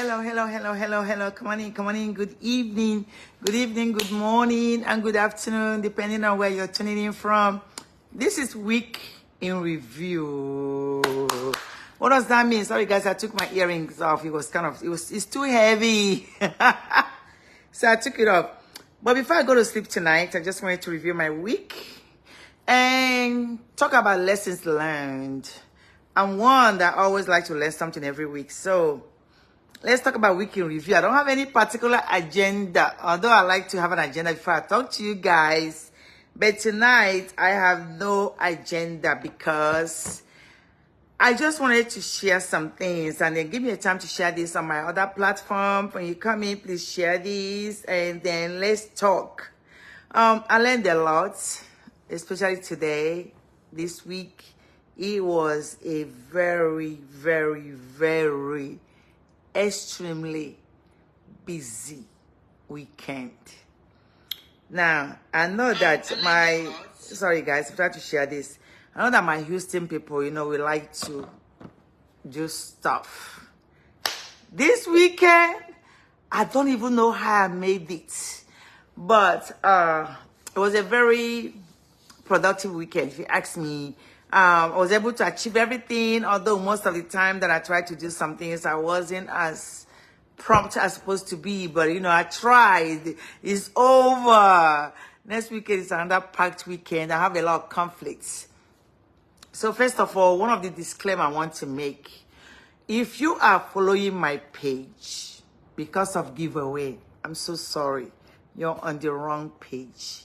hello. Come on in. Good evening, good morning, and good afternoon, depending on where you're tuning in from. This is Week in Review. What does that mean? Sorry, guys, I took my earrings off. It's too heavy. So I took it off. But before I go to sleep tonight, I just wanted to review my week and talk about lessons learned. I'm one that always like to learn something every week. So let's talk about Week in Review. I don't have any particular agenda, although I like to have an agenda before I talk to you guys. But tonight, I have no agenda because I just wanted to share some things, and then give me a time to share this on my other platform. When you come in, please share this, and then let's talk. I learned a lot, especially today, this week. It was a very, extremely busy weekend. Now, I know that sorry guys, I'm trying to share this. I know that my Houston people, we like to do stuff. This weekend, I don't even know how I made it. But it was a very productive weekend, if you ask me. I was able to achieve everything, although most of the time that I tried to do some things, I wasn't as prompt as supposed to be. But, I tried. It's over. Next weekend is another packed weekend. I have a lot of conflicts. So first of all, one of the disclaimers I want to make, if you are following my page because of giveaway, I'm so sorry. You're on the wrong page.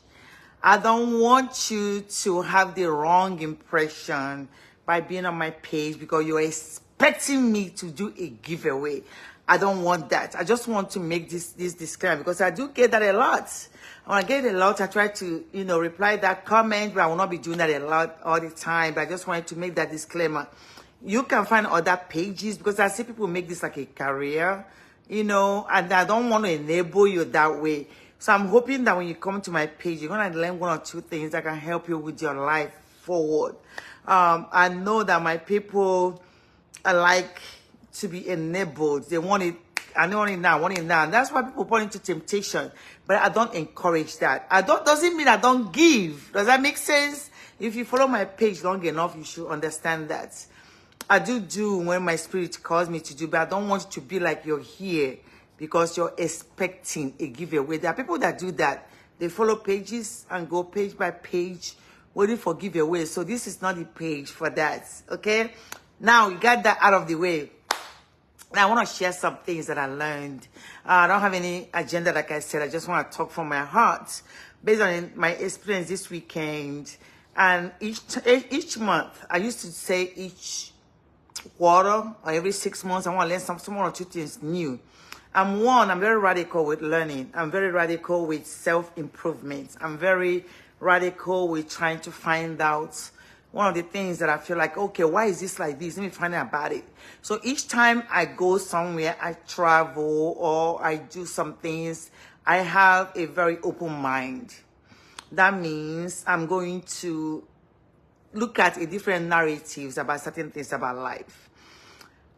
I don't want you to have the wrong impression by being on my page because you're expecting me to do a giveaway. I don't want that. I just want to make this disclaimer because I do get that a lot. When I get it a lot, I try to, reply that comment, but I will not be doing that a lot all the time. But I just wanted to make that disclaimer. You can find other pages because I see people make this like a career, and I don't want to enable you that way. So I'm hoping that when you come to my page, you're going to learn one or two things that can help you with your life forward. I know that my people like to be enabled. They want it. I want it now. And that's why people fall into temptation. But I don't encourage that. Doesn't mean I don't give. Does that make sense? If you follow my page long enough, you should understand that. I do when my spirit calls me to do, but I don't want it to be like you're here because you're expecting a giveaway. There are people that do that. They follow pages and go page by page waiting for giveaways. So this is not the page for that, okay? Now, you got that out of the way. Now, I want to share some things that I learned. I don't have any agenda, like I said. I just want to talk from my heart based on my experience this weekend. And each month, I used to say each quarter or every 6 months, I want to learn some one or two things new. I'm very radical with learning. I'm very radical with self-improvement. I'm very radical with trying to find out one of the things that I feel like, okay, why is this like this? Let me find out about it. So each time I go somewhere, I travel or I do some things, I have a very open mind. That means I'm going to look at a different narratives about certain things about life.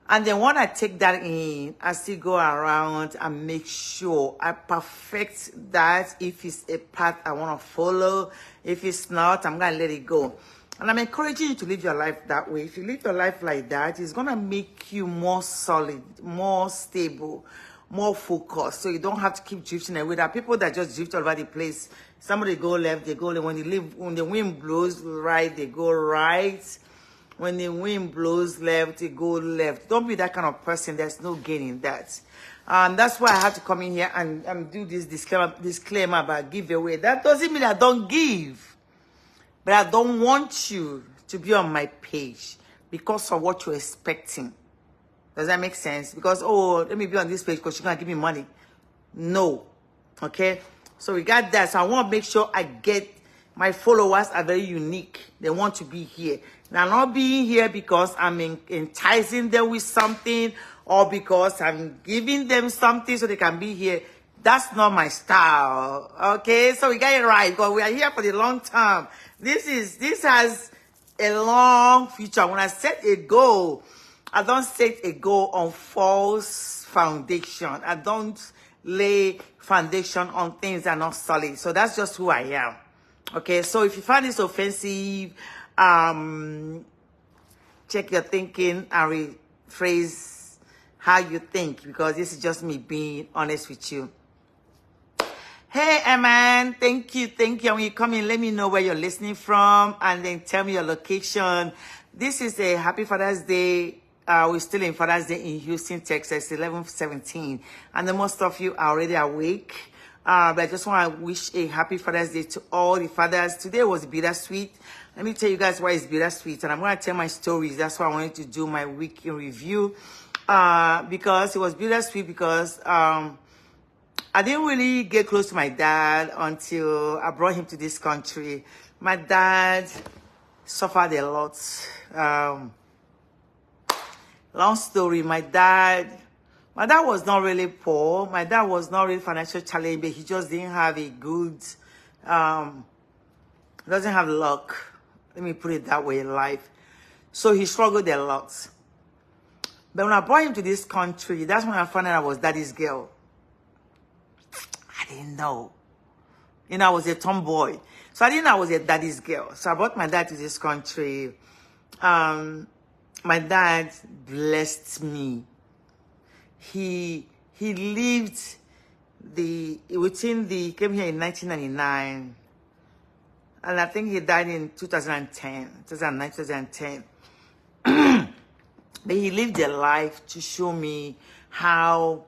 And then when I take that in, I still go around and make sure I perfect that. If it's a path I want to follow, if it's not, I'm going to let it go. And I'm encouraging you to live your life that way. If you live your life like that, it's going to make you more solid, more stable, more focused. So you don't have to keep drifting away. There are people that just drift all over the place. Somebody go left, they go left. When the wind blows right, they go right. When the wind blows left, they go left. Don't be that kind of person. There's no gain in that. That's why I had to come in here and do this disclaimer about giveaway. That doesn't mean I don't give. But I don't want you to be on my page because of what you're expecting. Does that make sense? Because, let me be on this page because you're going to give me money. No. Okay? So we got that. So I want to make sure my followers are very unique. They want to be here. Now, not being here because I'm enticing them with something or because I'm giving them something so they can be here. That's not my style. Okay? So we got it right because we are here for the long term. This has a long future. When I set a goal, I don't set a goal on false foundation. I don't lay foundation on things that are not solid. So that's just who I am. Okay, so if you find this offensive, check your thinking and rephrase how you think, because this is just me being honest with you. Hey, Eman, thank you. And when you come in, let me know where you're listening from, and then tell me your location. This is a happy Father's Day. We're still in Father's Day in Houston, Texas, 11:17. And then most of you are already awake. But I just want to wish a happy Father's Day to all the fathers. Today was bittersweet. Let me tell you guys why it's bittersweet. And I'm going to tell my stories. That's why I wanted to do my week in review. Because it was bittersweet because I didn't really get close to my dad until I brought him to this country. My dad suffered a lot. Long story, my dad was not really poor. My dad was not really financially challenged, but he just didn't have a good, doesn't have luck. Let me put it that way in life. So he struggled a lot. But when I brought him to this country, that's when I found out I was daddy's girl. I didn't know. You know, I was a tomboy. So I didn't know I was a daddy's girl. So I brought my dad to this country. My dad blessed me. He lived he came here in 1999. And I think he died in 2010. But he lived a life to show me how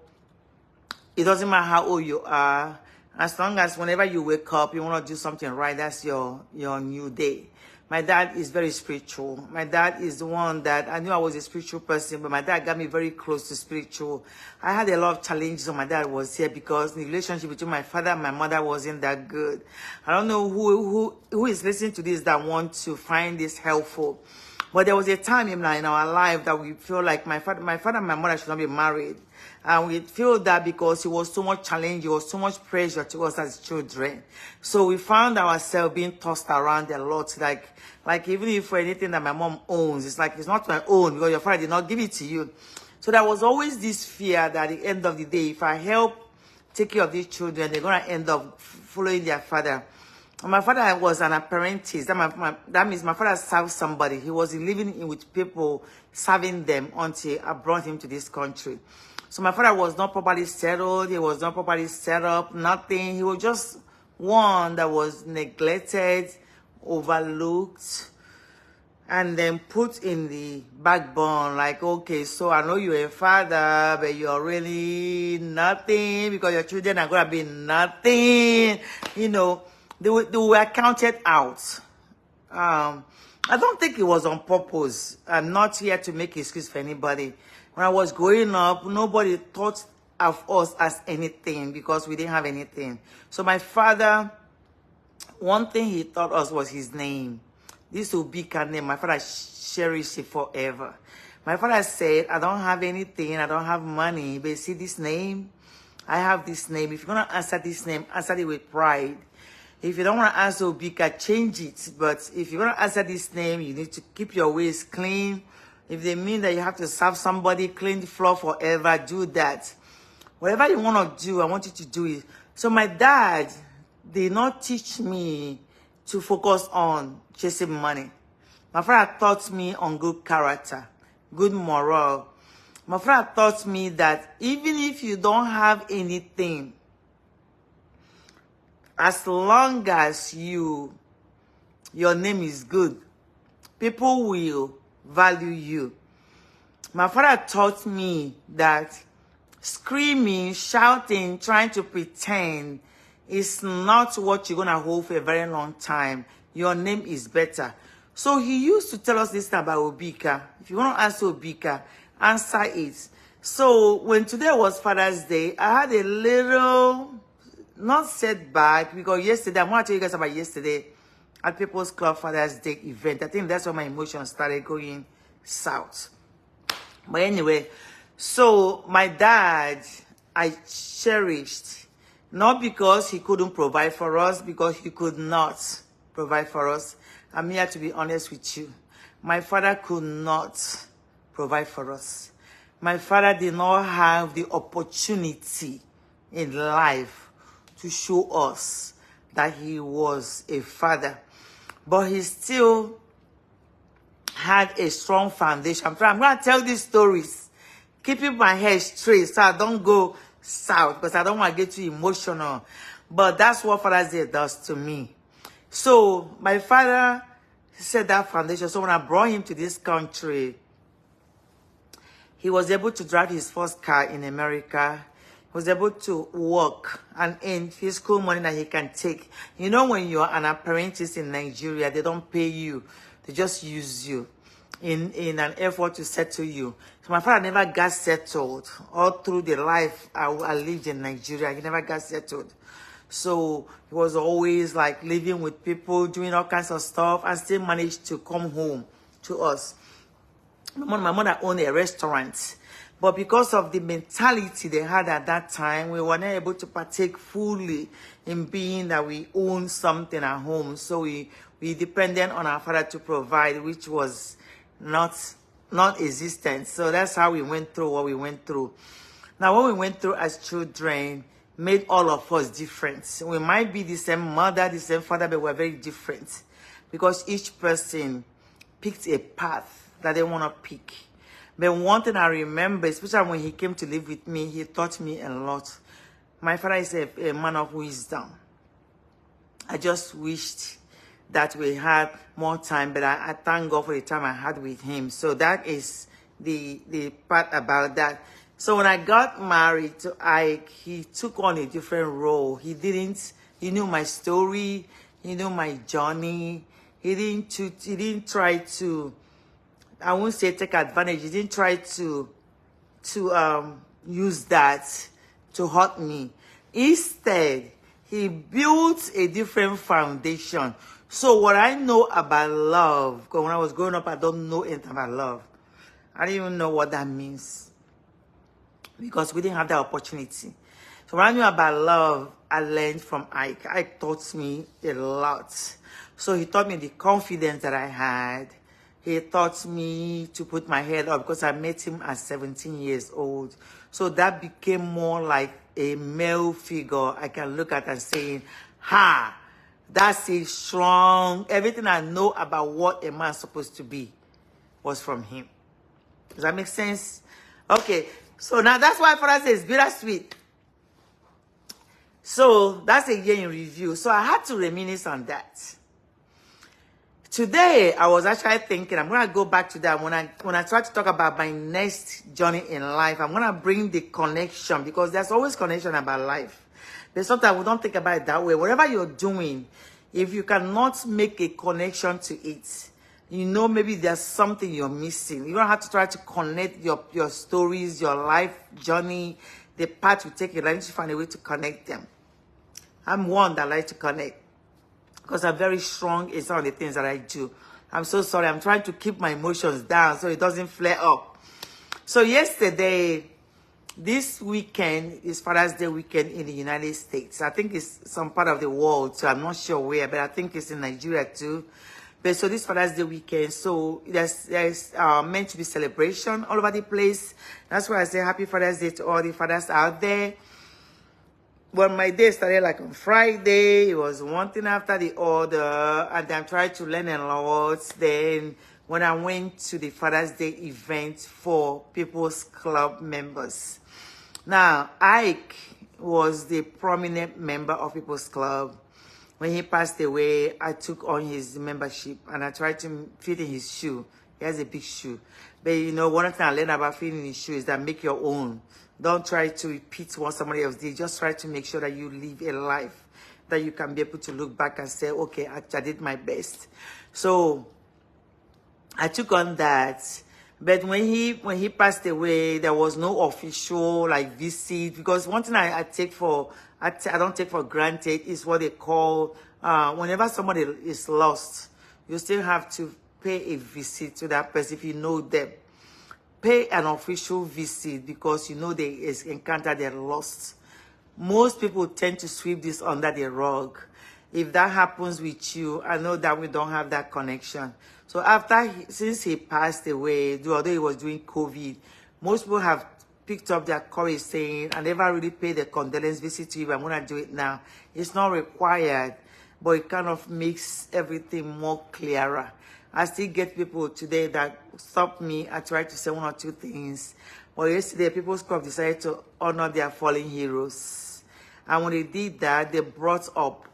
it doesn't matter how old you are. As long as whenever you wake up, you want to do something right, that's your new day. My dad is very spiritual. My dad is the one that, I knew I was a spiritual person, but my dad got me very close to spiritual. I had a lot of challenges when my dad was here because the relationship between my father and my mother wasn't that good. I don't know who is listening to this that wants to find this helpful. But there was a time in our life that we feel like my father and my mother should not be married. And we feel that because it was so much challenge, it was so much pressure to us as children. So we found ourselves being tossed around a lot. Like even if for anything that my mom owns, it's like it's not my own because your father did not give it to you. So there was always this fear that at the end of the day, if I help take care of these children, they're going to end up following their father. And my father was an apprentice. That means my father served somebody. He was living in with people, serving them until I brought him to this country. So my father was not properly settled. He was not properly set up, nothing. He was just one that was neglected, overlooked, and then put in the backbone. Like, okay, so I know you're a father, but you're really nothing because your children are going to be nothing. You know, they were counted out. I don't think it was on purpose. I'm not here to make excuse for anybody. When I was growing up, nobody thought of us as anything because we didn't have anything. So my father, one thing he taught us was his name. This Obika name, my father cherished it forever. My father said, I don't have anything, I don't have money, but see this name? I have this name. If you're going to answer this name, answer it with pride. If you don't want to answer Obika, change it. But if you're going to answer this name, you need to keep your ways clean. If they mean that you have to serve somebody, clean the floor forever, do that. Whatever you want to do, I want you to do it. So my dad did not teach me to focus on chasing money. My father taught me on good character, good moral. My father taught me that even if you don't have anything, as long as your name is good, people will value you. My father taught me that screaming, shouting, trying to pretend is not what you're going to hold for a very long time. Your name is better. So he used to tell us this thing about Obika. If you want to answer Obika, answer it. So when today was Father's Day, I had a little, not setback, because yesterday, I'm going to tell you guys about yesterday at People's Club Father's Day event. I think that's when my emotions started going south. But anyway, so my dad, I cherished, not because he couldn't provide for us, because he could not provide for us. I'm here to be honest with you. My father could not provide for us. my father did not have the opportunity in life to show us that he was a father. But he still had a strong foundation. I'm going to tell these stories, keeping my head straight so I don't go south, because I don't want to get too emotional. But that's what Father's Day does to me. So my father set that foundation. So when I brought him to this country, he was able to drive his first car in America. He was able to work and earn fiscal money that he can take. You know, when you're an apprentice in Nigeria, they don't pay you. They just use you in an effort to settle you. So my father never got settled. All through the life I lived in Nigeria, he never got settled. So he was always like living with people, doing all kinds of stuff, and still managed to come home to us. My mother owned a restaurant, but because of the mentality they had at that time, we were not able to partake fully in being that we own something at home. So we depended on our father to provide, which was not existent. So that's how we went through what we went through. Now, what we went through as children made all of us different. We might be the same mother, the same father, but we're very different because each person picked a path that they want to pick. But one thing I remember, especially when he came to live with me, he taught me a lot. My father is a man of wisdom. I just wished that we had more time, but I thank God for the time I had with him. So that is the part about that. So when I got married to Ike, he took on a different role. He knew my story, he knew my journey. He didn't try to, I won't say take advantage. He didn't try to use that to hurt me. Instead, he built a different foundation. So what I know about love, because when I was growing up, I don't know anything about love. I didn't even know what that means, because we didn't have that opportunity. So when I knew about love, I learned from Ike. Ike taught me a lot. So he taught me the confidence that I had. He taught me to put my head up, because I met him at 17 years old. So that became more like a male figure I can look at and saying, ha, that's a strong, everything I know about what a man's supposed to be was from him. Does that make sense? Okay, so now that's why Father's Day is bittersweet. So that's a year in review. So I had to reminisce on that. Today, I was actually thinking, I'm going to go back to that. When I try to talk about my next journey in life, I'm going to bring the connection, because there's always connection about life. But sometimes we don't think about it that way. Whatever you're doing, if you cannot make a connection to it, you know maybe there's something you're missing. You don't have to try to connect your stories, your life journey, the path you take. You need to find a way to connect them. I'm one that likes to connect, because I'm very strong in some of the things that I do. I'm so sorry. I'm trying to keep my emotions down so it doesn't flare up. So yesterday, this weekend is Father's Day weekend in the United States. I think it's some part of the world, so I'm not sure where, but I think it's in Nigeria too. But so this Father's Day weekend, so there's meant to be celebration all over the place. That's why I say Happy Father's Day to all the fathers out there. Well, my day started like on Friday. It was one thing after the other, and I'm trying to learn a lot. Then when I went to the Father's Day event for People's Club members. Now, Ike was the prominent member of People's Club. When he passed away, I took on his membership, and I tried to fit in his shoe. He has a big shoe. But you know, one thing I learned about fitting in his shoe is that make your own. Don't try to repeat what somebody else did. Just try to make sure that you live a life that you can be able to look back and say, okay, I did my best. So I took on that. But when he passed away, there was no official like visit, because one thing I don't take for granted is what they call whenever somebody is lost, you still have to pay a visit to that person if you know them. Pay an official visit, because you know they encountered their loss. Most people tend to sweep this under the rug. If that happens with you, I know that we don't have that connection. So since he passed away, although he was doing COVID, Most people have picked up their courage saying, I never really paid a condolence visit to you, but I'm going to do it now. It's not required, but it kind of makes everything more clearer. I still get people today that stop me. I try to say one or two things. But yesterday, People's Club decided to honor their fallen heroes. And when they did that, they brought up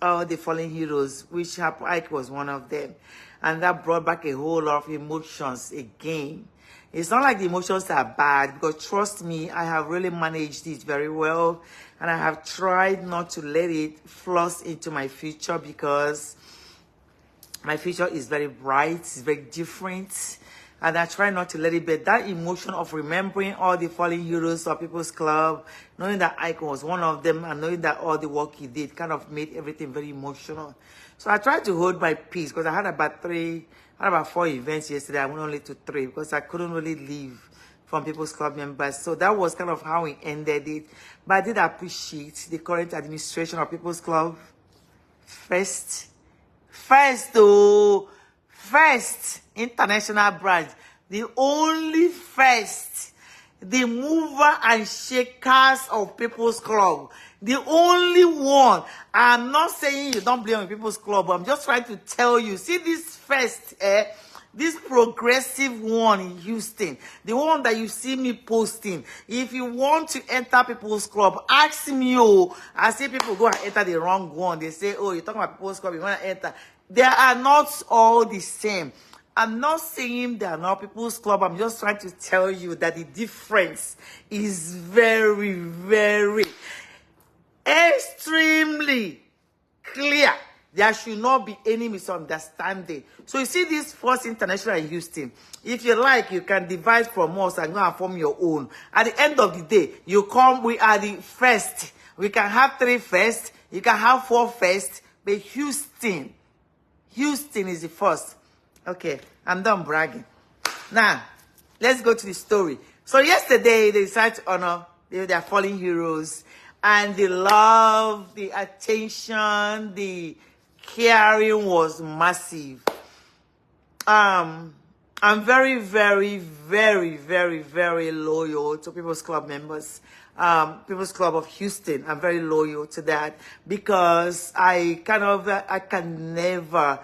all the fallen heroes, which Ike was one of them. And that brought back a whole lot of emotions again. It's not like the emotions are bad, because trust me, I have really managed it very well. And I have tried not to let it floss into my future, because my future is very bright, it's very different. And I try not to let it be. That emotion of remembering all the fallen heroes of People's Club, knowing that Ike was one of them, and knowing that all the work he did kind of made everything very emotional. So I tried to hold my peace, because I had about 4 events yesterday. I went only to 3 because I couldn't really leave from People's Club members. So that was kind of how we ended it. But I did appreciate the current administration of People's Club. First international branch, the only first, the mover and shakers of People's Club, the only one. I'm not saying you don't belong in People's Club, but I'm just trying to tell you, see this first, this progressive one in Houston, the one that you see me posting. If you want to enter People's Club, ask me. I see people go and enter the wrong one. They say, oh, you're talking about People's Club, you want to enter. They are not all the same. I'm not saying they are not People's Club. I'm just trying to tell you that the difference is very, very, extremely clear. There should not be any misunderstanding. So you see this First International in Houston. If you like, you can divide from us and go and form your own. At the end of the day, you come, we are the first. We can have 3 first. You can have 4 first. But Houston is the first. Okay, I'm done bragging. Now, let's go to the story. So yesterday, they decided to honor their fallen heroes. And the love, the attention, the caring was massive. I'm very, very, very, very, very loyal to People's Club members. People's Club of Houston. I'm very loyal to that, because I can never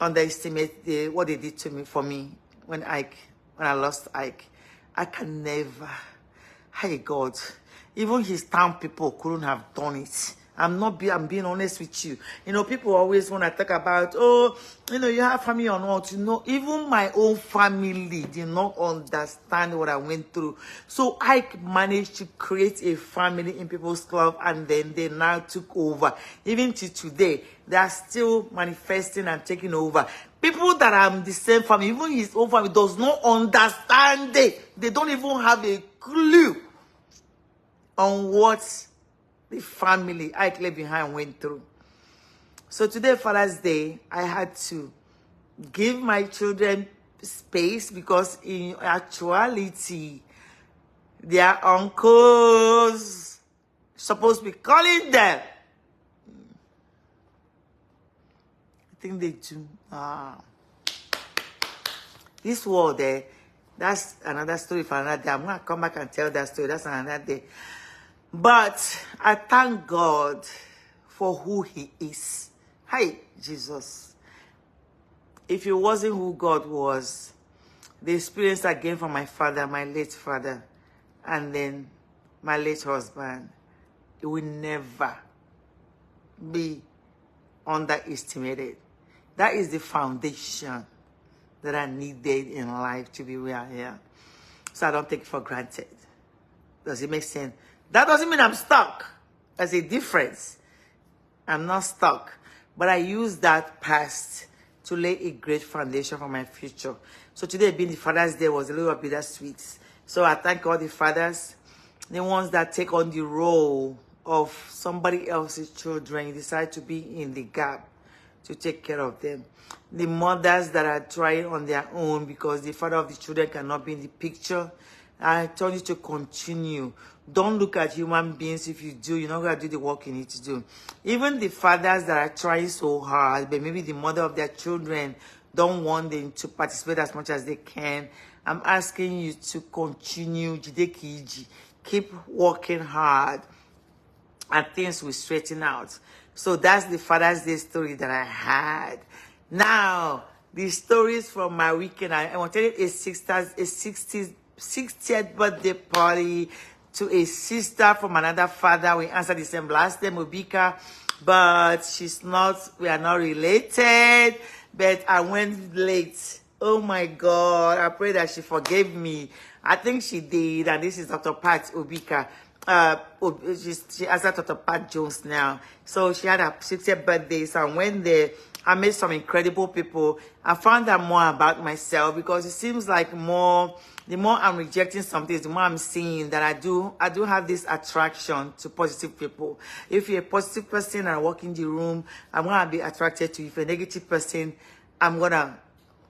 underestimate what they did to me, for me, when I lost Ike. I can never. Hey God, even his town people couldn't have done it. I'm being honest with you. You know, people always want to talk about, oh, you know, you have family or not. You know, even my own family did not understand what I went through. So I managed to create a family in People's Club, and then they now took over. Even to today, they are still manifesting and taking over. People that are the same family, even his own family, does not understand it. They don't even have a clue on what the family I left behind went through. So today, Father's Day, I had to give my children space, because in actuality, their uncles supposed to be calling them. I think they do. This world there, that's another story for another day. I'm going to come back and tell that story. That's another day. But I thank God for who he is. Hi, Jesus. If it wasn't who God was, the experience I gained from my father, my late father, and then my late husband, it will never be underestimated. That is the foundation that I needed in life to be where I am. So I don't take it for granted. Does it make sense? That doesn't mean I'm stuck. There's a difference. I'm not stuck. But I use that past to lay a great foundation for my future. So today, being the Father's Day, was a little bit bittersweet. So I thank all the fathers, the ones that take on the role of somebody else's children. You decide to be in the gap to take care of them. The mothers that are trying on their own because the father of the children cannot be in the picture. I tell you to continue. Don't look at human beings. If you do, you're not going to do the work you need to do. Even the fathers that are trying so hard, but maybe the mother of their children don't want them to participate as much as they can. I'm asking you to continue, Jide Kiji. Keep working hard and things will straighten out. So that's the Father's Day story that I had. Now, the stories from my weekend. I want to tell you a 60th birthday party to a sister from another father. We answered the same last name, Obika, but we are not related. But I went late. Oh my God, I pray that she forgave me. I think she did, and this is Dr. Pat Obika. She answered Dr. Pat Jones now. So she had her 60th birthday. So I went there. I met some incredible people. I found out more about myself because it seems like the more I'm rejecting some things, the more I'm seeing that I do have this attraction to positive people. If you're a positive person and I walk in the room, I'm going to be attracted to you. If you're a negative person, I'm going to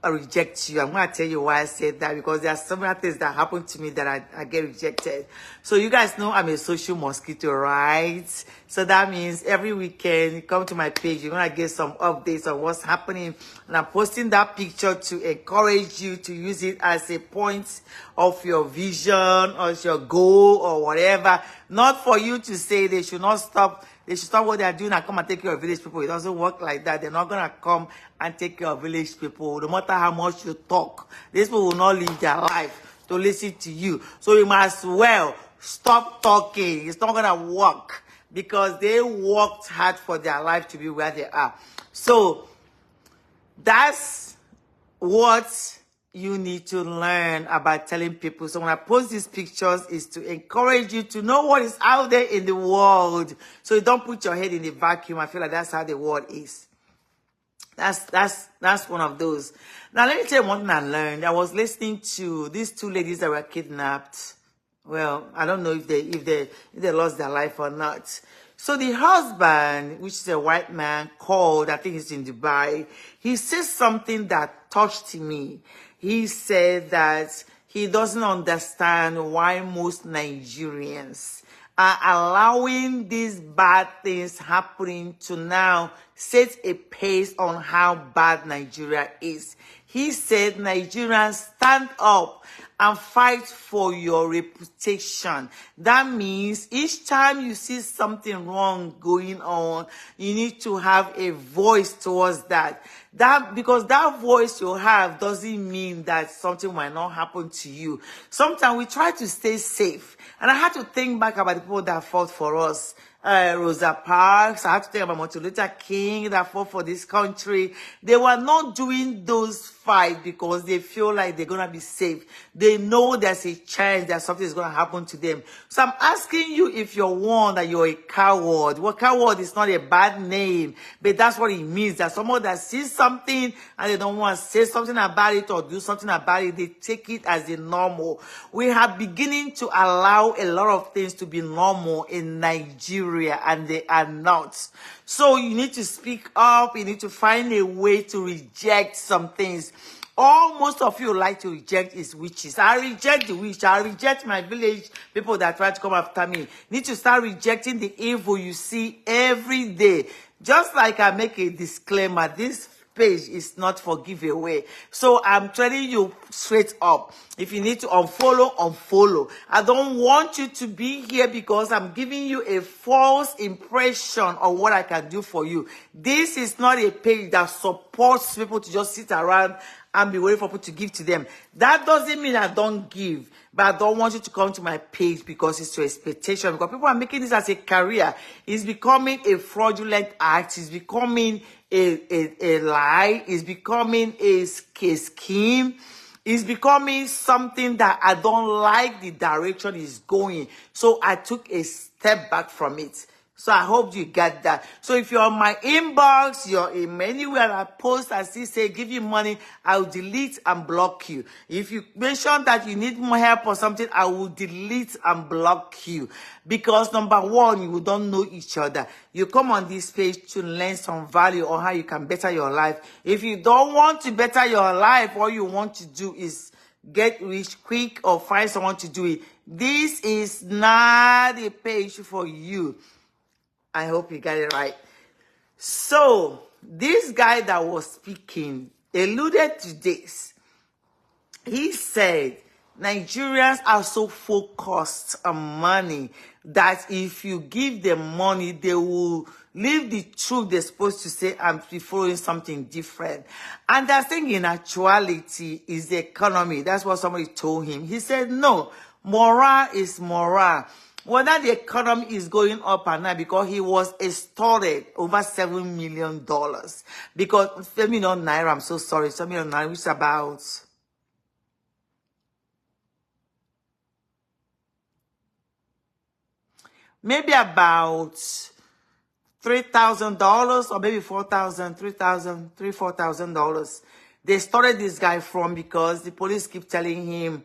reject you. I'm going to tell you why I said that, because there are so many things that happen to me that I get rejected. So you guys know I'm a social mosquito, right? So that means every weekend you come to my page, you're going to get some updates on what's happening. And I'm posting that picture to encourage you to use it as a point of your vision or your goal or whatever. Not for you to say they should not stop. They should stop what they are doing and come and take care of village people. It doesn't work like that. They're not going to come and take care of village people. No matter how much you talk, these people will not live their life to listen to you. So you must as well stop talking. It's not going to work because they worked hard for their life to be where they are. So that's what you need to learn about telling people. So when I post these pictures, is to encourage you to know what is out there in the world. So you don't put your head in the vacuum. I feel like that's how the world is. That's one of those. Now let me tell you one thing I learned. I was listening to these two ladies that were kidnapped. Well, I don't know if they lost their life or not. So the husband, which is a white man, called, I think he's in Dubai. He says something that touched me. He said that he doesn't understand why most Nigerians are allowing these bad things happening to now set a pace on how bad Nigeria is. He said, Nigerians, stand up and fight for your reputation. That means each time you see something wrong going on, you need to have a voice towards that. Because that voice you have doesn't mean that something might not happen to you. Sometimes we try to stay safe. And I had to think back about the people that fought for us. Rosa Parks, I have to think about Martin Luther King that fought for this country. They were not doing those fights because they feel like they're going to be safe. They know there's a chance that something is going to happen to them. So I'm asking you, if you're one, that you're a coward. Well, coward is not a bad name, but that's what it means. That someone that sees something and they don't want to say something about it or do something about it, they take it as a normal. We are beginning to allow a lot of things to be normal in Nigeria, and they are not. So you need to speak up. You need to find a way to reject some things. All most of you like to reject is witches. I reject the witch. I reject my village people that try to come after me. You need to start rejecting the evil you see every day. Just like I make a disclaimer, this page is not for giveaway. So I'm telling you straight up, if you need to unfollow, unfollow. I don't want you to be here because I'm giving you a false impression of what I can do for you. This is not a page that supports people to just sit around and be waiting for people to give to them. That doesn't mean I don't give, but I don't want you to come to my page because it's your expectation. Because people are making this as a career. It's becoming a fraudulent act. It's becoming a lie. It's becoming a scheme. It's becoming something that I don't like the direction it's going. So I took a step back from it. So I hope you get that. So if you're on my inbox, you're in anywhere I post, I still say give you money, I'll delete and block you. If you mention that you need more help or something, I will delete and block you. Because number one, you don't know each other. You come on this page to learn some value on how you can better your life. If you don't want to better your life, all you want to do is get rich quick or find someone to do it. This is not a page for you. I hope you got it right. So, this guy that was speaking alluded to this. He said Nigerians are so focused on money that if you give them money, they will leave the truth they're supposed to say and be following something different. And that thing in actuality is the economy. That's what somebody told him. He said, no, morale is morale. Whether the economy is going up or not, because he was extorted over $7 million. Because, $7 million naira, I'm so sorry, $7 million naira, which is about... maybe about $3,000 or maybe $4,000, $4,000. They started this guy from because the police keep telling him,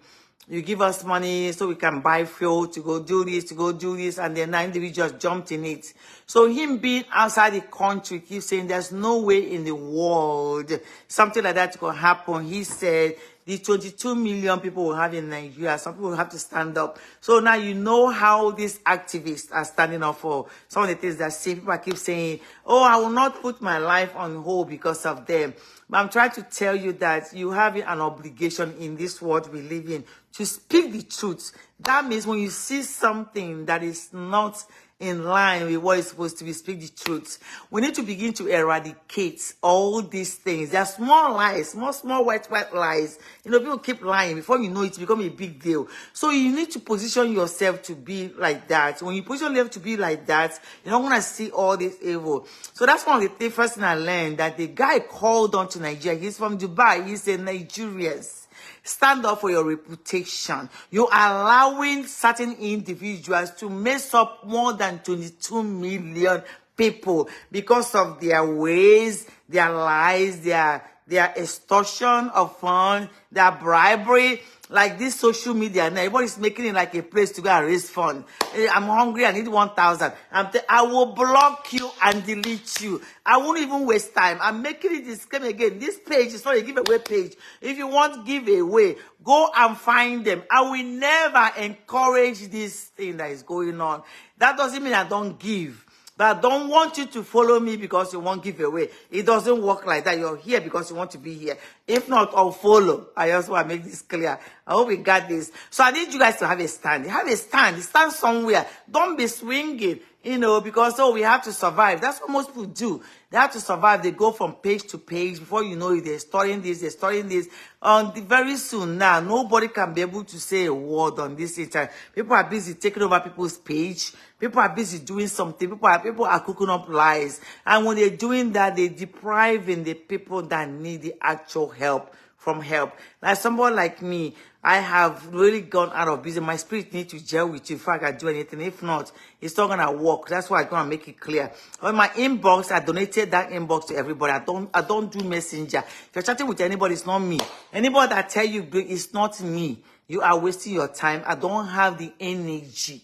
you give us money so we can buy fuel to go do this, and then 9 individuals jumped in it. So him being outside the country keeps saying there's no way in the world something like that could happen. He said the 22 million people we have in Nigeria, some people will have to stand up. So now you know how these activists are standing up for some of the things that say. People keep saying, oh, I will not put my life on hold because of them. But I'm trying to tell you that you have an obligation in this world we live in to speak the truth. That means when you see something that is not in line with what is supposed to be, speak the truth. We need to begin to eradicate all these things. There are small lies, small white lies. You know, people keep lying. Before you know it, become a big deal. So you need to position yourself to be like that. When you position yourself to be like that, you're not going to see all this evil. So that's one of the first things I learned, that the guy called on to Nigeria. He's from Dubai. He said, Nigerians, stand up for your reputation. You're allowing certain individuals to mess up more than 22 million people because of their ways, their lies, their extortion of funds, their bribery. Like this social media now, everybody's making it like a place to go and raise funds. I'm hungry, I need 1,000. I will block you and delete you. I won't even waste time. I'm making it disclaimer again. This page is not a giveaway page. If you want giveaway, go and find them. I will never encourage this thing that is going on. That doesn't mean I don't give. But I don't want you to follow me because you won't give away. It doesn't work like that. You're here because you want to be here. If not, I'll follow. I just want to make this clear. I hope we got this. So I need you guys to have a stand. Have a stand. Stand somewhere. Don't be swinging, you know, because, oh, we have to survive. That's what most people do. They have to survive. They go from page to page. Before you know it, they're storing this, they're storing this. Very soon now, nobody can be able to say a word on this internet. People are busy taking over people's page. People are busy doing something. People are cooking up lies. And when they're doing that, they're depriving the people that need the actual help from help. Like someone like me, I have really gone out of business. My spirit needs to gel with you if I can do anything. If not, it's not going to work. That's why I'm going to make it clear. On my inbox, I donated that inbox to everybody. I don't do messenger. If you're chatting with anybody, it's not me. Anybody that tell you it's not me, you are wasting your time. I don't have the energy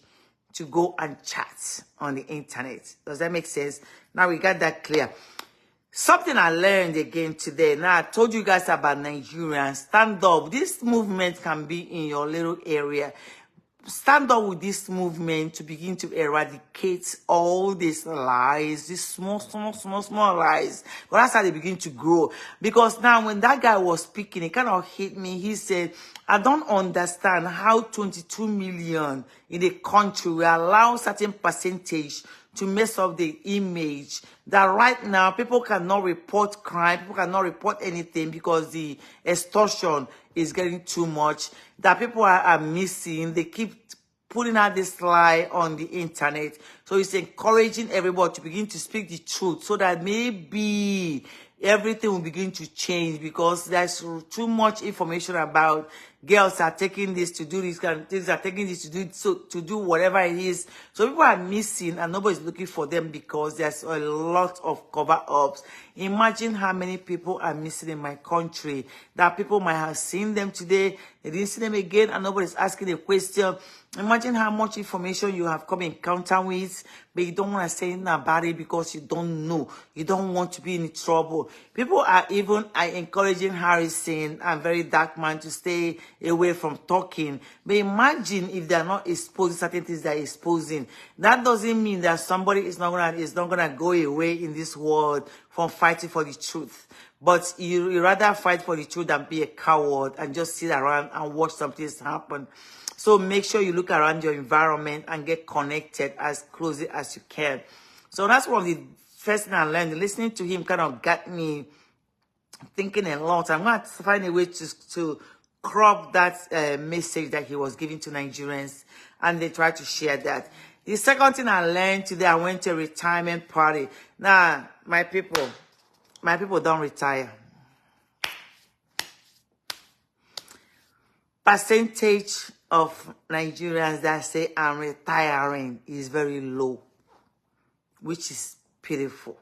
to go and chat on the internet. Does that make sense? Now we got that clear. Something I learned again today. Now, I told you guys about Nigerians. Stand up. This movement can be in your little area. Stand up with this movement to begin to eradicate all these lies, these small lies. But that's how they begin to grow. Because now when that guy was speaking, it kind of hit me. He said, I don't understand how 22 million in the country will allow certain percentage to mess up the image. That right now, people cannot report crime, people cannot report anything because the extortion is getting too much. That people are missing. They keep putting out this lie on the internet. So it's encouraging everybody to begin to speak the truth so that maybe everything will begin to change, because there's too much information about girls are taking this to do this kind of things, are taking this to do whatever it is. So people are missing and nobody's looking for them because there's a lot of cover-ups. Imagine how many people are missing in my country, that people might have seen them today, they didn't see them again, and nobody's asking a question. Imagine how much information you have come encounter with, but you don't want to say anything about it because you don't know. You don't want to be in trouble. People are encouraging Harrison and Very Dark Man to stay away from talking. But imagine if they are not exposing certain things they're exposing. That doesn't mean that somebody is not gonna go away in this world from fighting for the truth. But you rather fight for the truth than be a coward and just sit around and watch something happen. So make sure you look around your environment and get connected as closely as you can. So that's one of the first thing I learned. Listening to him kind of got me thinking a lot. I'm going to find a way to crop that message that he was giving to Nigerians, and they try to share that. The second thing I learned today, I went to a retirement party. Now, my people don't retire. Percentage of Nigerians that say I'm retiring is very low, which is pitiful.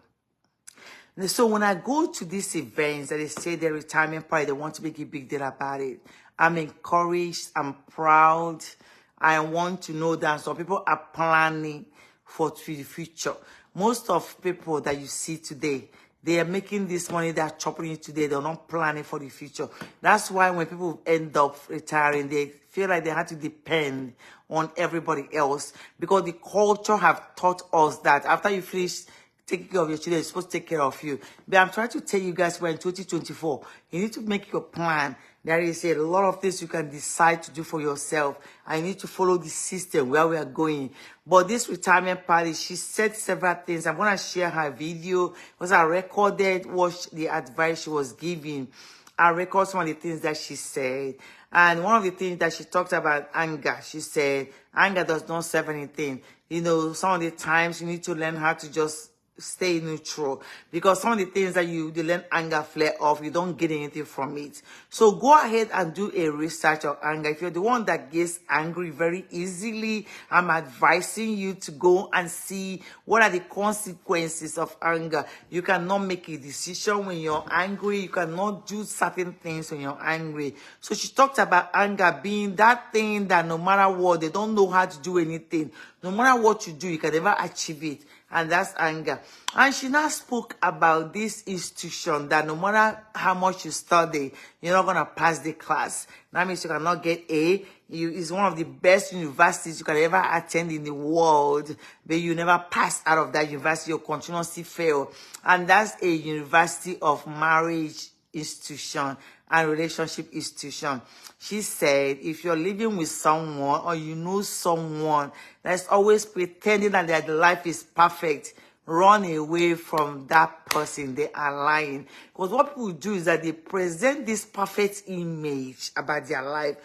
And so when I go to these events that they say they're retirement party, they want to make a big deal about it, I'm encouraged, I'm proud. I want to know that some people are planning for the future. Most of people that you see today, they are making this money, they're chopping it today, they're not planning for the future. That's why when people end up retiring, they feel like they have to depend on everybody else, because the culture have taught us that after you finish taking care of your children, you're supposed to take care of you. But I'm trying to tell you guys, we're in 2024. You need to make your plan. There is a lot of things you can decide to do for yourself. I need to follow the system where we are going. But this retirement party, she said several things. I'm going to share her video because I recorded what the advice she was giving. I record some of the things that she said. And one of the things that she talked about, anger. She said, anger does not serve anything. You know, some of the times you need to learn how to just stay neutral, because some of the things that you learn anger flare off, you don't get anything from it. So go ahead and do a research of anger. If you're the one that gets angry very easily, I'm advising you to go and see what are the consequences of anger. You cannot make a decision when you're angry. You cannot do certain things when you're angry. So she talked about anger being that thing that no matter what, they don't know how to do anything. No matter what you do, you can never achieve it. And that's anger. And she now spoke about this institution that no matter how much you study, you're not going to pass the class. That means you cannot get A. It's one of the best universities you can ever attend in the world, but you never pass out of that university. You continuously fail. And that's a university of marriage institution and relationship institution. She said, if you're living with someone or you know someone that's always pretending that their life is perfect, run away from that person. They are lying. Because what people do is that they present this perfect image about their life.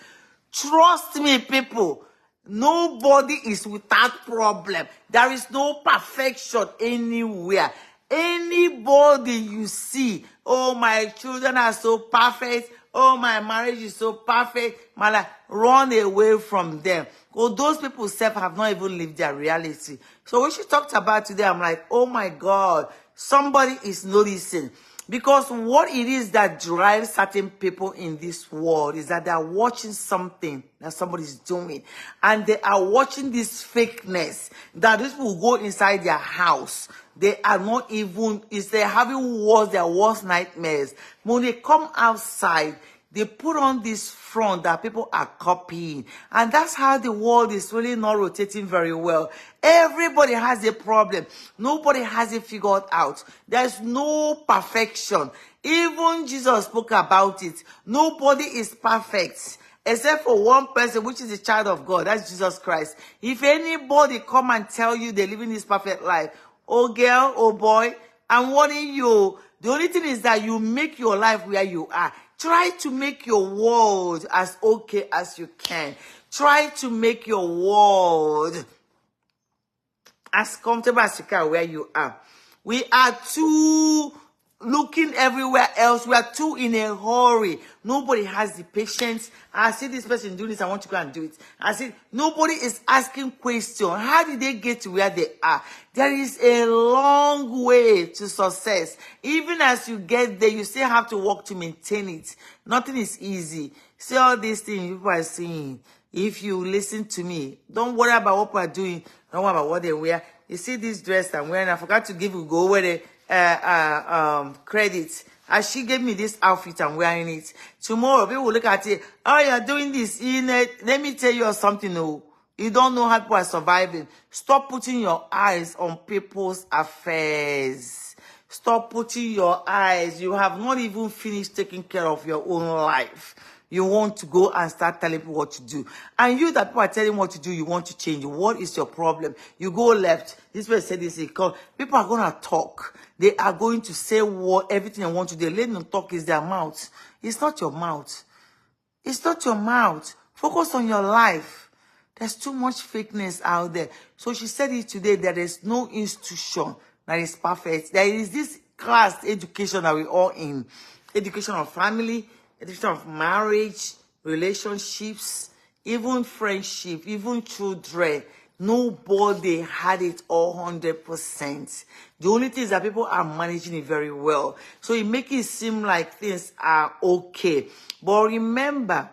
Trust me, people. Nobody is without problem. There is no perfection anywhere. Anybody you see, oh, my children are so perfect, oh, my marriage is so perfect, my life, run away from them. Because those people have not even lived their reality. So when she talked about today, I'm like, oh my God, somebody is noticing. Because what it is that drives certain people in this world is that they are watching something that somebody's doing. And they are watching this fakeness that these people go inside their house. They are not even, it's they're having their worst nightmares. When they come outside, they put on this front that people are copying. And that's how the world is really not rotating very well. Everybody has a problem. Nobody has it figured out. There's no perfection. Even Jesus spoke about it. Nobody is perfect, except for one person, which is a child of God. That's Jesus Christ. If anybody come and tell you they're living this perfect life, oh girl, oh boy, I'm warning you. The only thing is that you make your life where you are. Try to make your world as okay as you can. Try to make your world as comfortable as you can where you are. We are too looking everywhere else. We are too in a hurry. Nobody has the patience. I see this person do this, I want to go and do it. I see nobody is asking questions. How did they get to where they are? There is a long way to success. Even as you get there, you still have to work to maintain it. Nothing is easy. See all these things people are saying. If you listen to me, don't worry about what we're doing. Don't worry about what they wear. You see this dress I'm wearing. I forgot to give you go over the credit. As she gave me this outfit, I'm wearing it. Tomorrow, people will look at it. Oh, you're doing this. Let me tell you something. No, you don't know how people are surviving. Stop putting your eyes on people's affairs. Stop putting your eyes. You have not even finished taking care of your own life. You want to go and start telling people what to do. And you that people are telling what to do, you want to change. What is your problem? You go left. This person said this. People are going to talk. They are going to say what everything they want to do. Let them talk is their mouth. It's not your mouth. It's not your mouth. Focus on your life. There's too much fakeness out there. So she said it today. There is no institution that is perfect. There is this class education that we're all in. Education of family, education of marriage, relationships, even friendship, even children. Nobody had it all 100%. The only thing is that people are managing it very well. So it makes it seem like things are okay. But remember,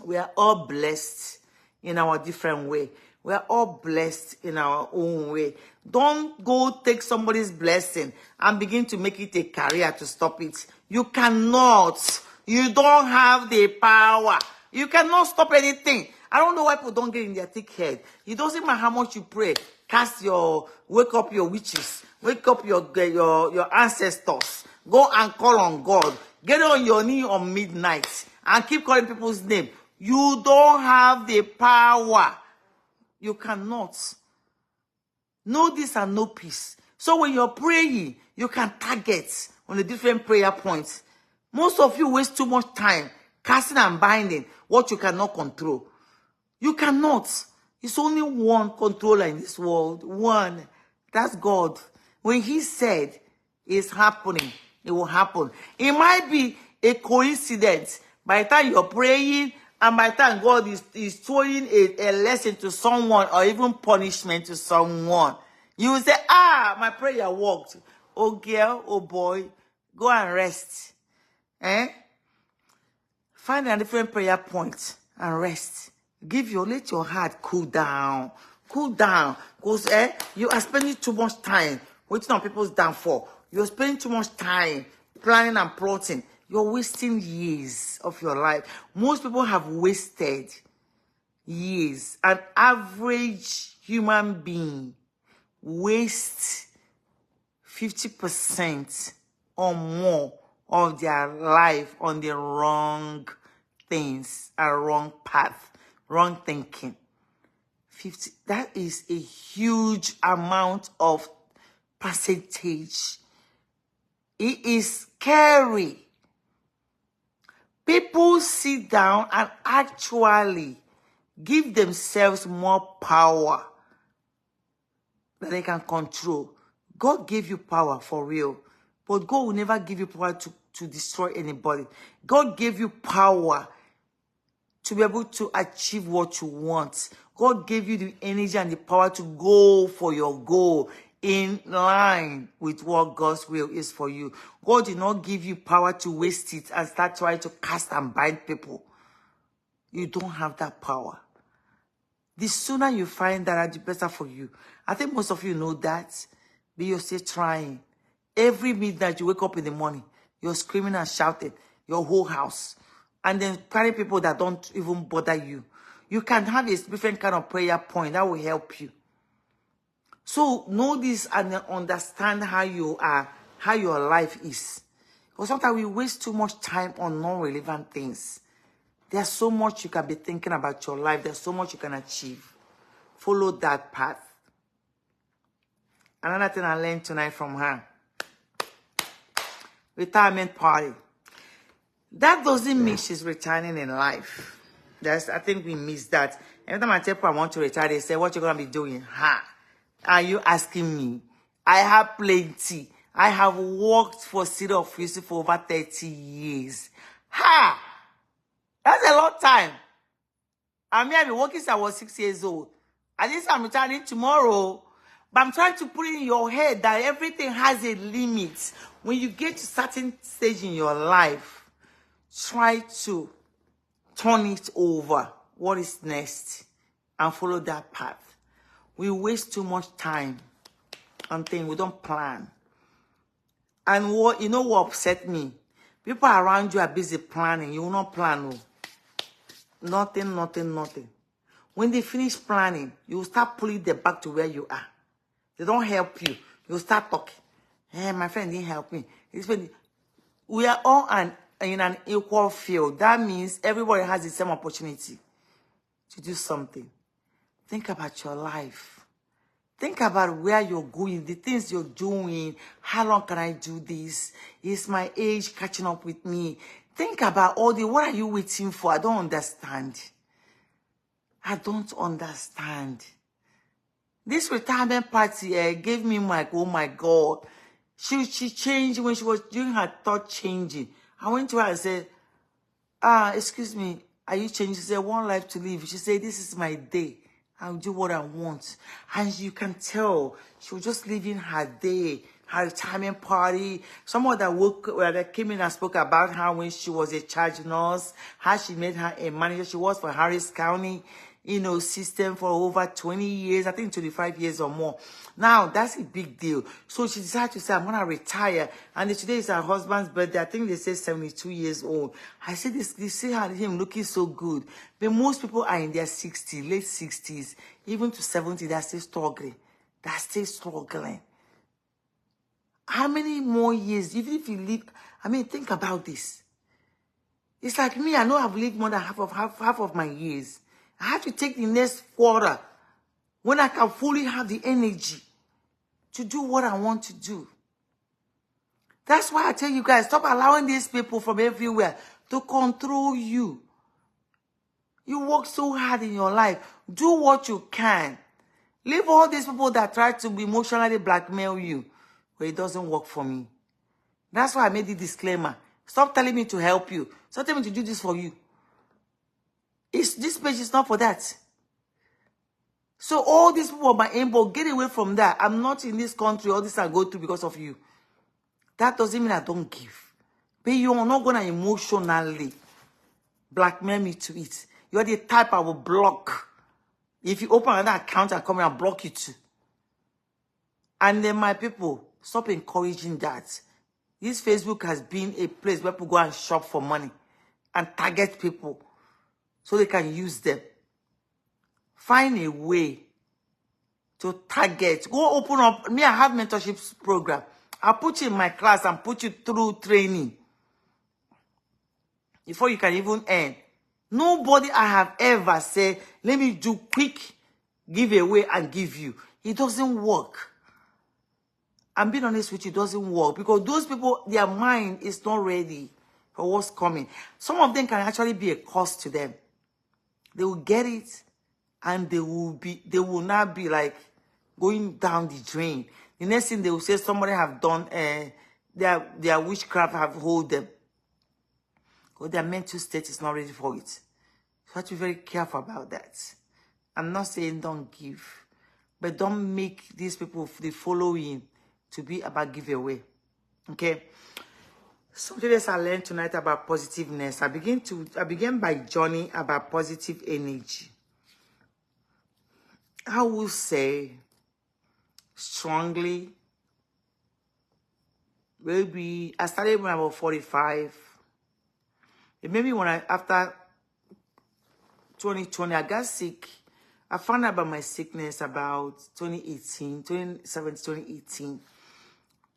we are all blessed in our different way. We are all blessed in our own way. Don't go take somebody's blessing and begin to make it a career to stop it. You cannot. You don't have the power. You cannot stop anything. I don't know why people don't get in their thick head. It doesn't matter how much you pray. Wake up your witches. Wake up your ancestors. Go and call on God. Get on your knee on midnight and keep calling people's name. You don't have the power. You cannot. No this and no peace. So when you're praying, you can target on the different prayer points. Most of you waste too much time casting and binding what you cannot control. You cannot. It's only one controller in this world. One. That's God. When he said it's happening, it will happen. It might be a coincidence. By the time you're praying, and by the time God is throwing a lesson to someone or even punishment to someone, you will say, my prayer worked. Oh girl, oh boy, go and rest. Find a different prayer point and rest. Let your heart cool down. Cool down. Because you are spending too much time waiting on people's downfall. You're spending too much time planning and plotting. You're wasting years of your life. Most people have wasted years. An average human being wastes 50% or more of their life on the wrong things, a wrong path, wrong thinking. 50, that is a huge amount of percentage. It is scary. People sit down and actually give themselves more power that they can control. God gave you power for real, but God will never give you power to destroy anybody. God gave you power to be able to achieve what you want. God gave you the energy and the power to go for your goal in line with what God's will is for you. God did not give you power to waste it and start trying to cast and bind people. You don't have that power. The sooner you find that, the better for you. I think most of you know that, but you're still trying. Every midnight you wake up in the morning, you're screaming and shouting your whole house, and then carrying people that don't even bother you. You can have a different kind of prayer point that will help you. So know this and understand how you are, how your life is. Because sometimes we waste too much time on non-relevant things. There's so much you can be thinking about your life. There's so much you can achieve. Follow that path. Another thing I learned tonight from her. Retirement party. That doesn't mean she's retiring in life. I think we miss that. Every time I tell people I want to retire, they say, what you going to be doing? Are you asking me? I have plenty. I have worked for City of Houston for over 30 years. That's a long time. I've been working since I was 6 years old. At least I'm retiring tomorrow. But I'm trying to put in your head that everything has a limit. When you get to a certain stage in your life, try to turn it over. what is next and follow that path. We waste too much time on things we don't plan. And what you know what upset me? People around you are busy planning. You will not plan. No. Nothing. When they finish planning, you will start pulling them back to where you are. They don't help you. You start talking. Hey, my friend didn't help me. We are all in an equal field. That means everybody has the same opportunity to do something. Think about your life. Think about where you're going, the things you're doing. How long can I do this? Is my age catching up with me? Think about what are you waiting for? I don't understand. I don't understand. This retirement party gave me oh my God. She changed when she was doing her thought changing. I went to her and said, excuse me, are you changing? She said, one life to live. She said, this is my day. I'll do what I want. And you can tell she was just living her day, her retirement party. Someone that came in and spoke about her when she was a charge nurse, how she made her a manager. She was for Harris County, system for over 20 years, I think 25 years or more. Now, that's a big deal. So she decided to say, I'm going to retire. And today is her husband's birthday. I think they say 72 years old. I said, they see him looking so good. But most people are in their 60s, late 60s, even to 70, they're still struggling. They're still struggling. How many more years, even if you live, think about this. It's like me, I know I've lived more than half of my years. I have to take the next quarter when I can fully have the energy to do what I want to do. That's why I tell you guys, stop allowing these people from everywhere to control you. You work so hard in your life. Do what you can. Leave all these people that try to emotionally blackmail you. But it doesn't work for me. That's why I made the disclaimer. Stop telling me to help you. Stop telling me to do this for you. This page is not for that. So all these people on my inbox, get away from that. I'm not in this country. All this I go through because of you. That doesn't mean I don't give. But you're not going to emotionally blackmail me to it. You're the type I will block. If you open another account, I'll come and block you too. And then my people, stop encouraging that. This Facebook has been a place where people go and shop for money and target people so they can use them. Find a way to target. Go open up. Me, I have mentorship program. I'll put you in my class and put you through training before you can even earn. Nobody I have ever said, let me do quick giveaway and give you. It doesn't work. I'm being honest with you, it doesn't work. Because those people, their mind is not ready for what's coming. Some of them can actually be a cost to them. They will get it and they will not be like going down the drain. The next thing they will say, somebody have done, their witchcraft have hold them. Because their mental state is not ready for it. So you have to be very careful about that. I'm not saying don't give. But don't make these people, the following, to be about giveaway. Okay? Something else I learned tonight about positiveness. I began by journey about positive energy. I will say strongly, maybe I started when I was 45. Maybe after 2020, I got sick. I found out about my sickness about 2017, 2018.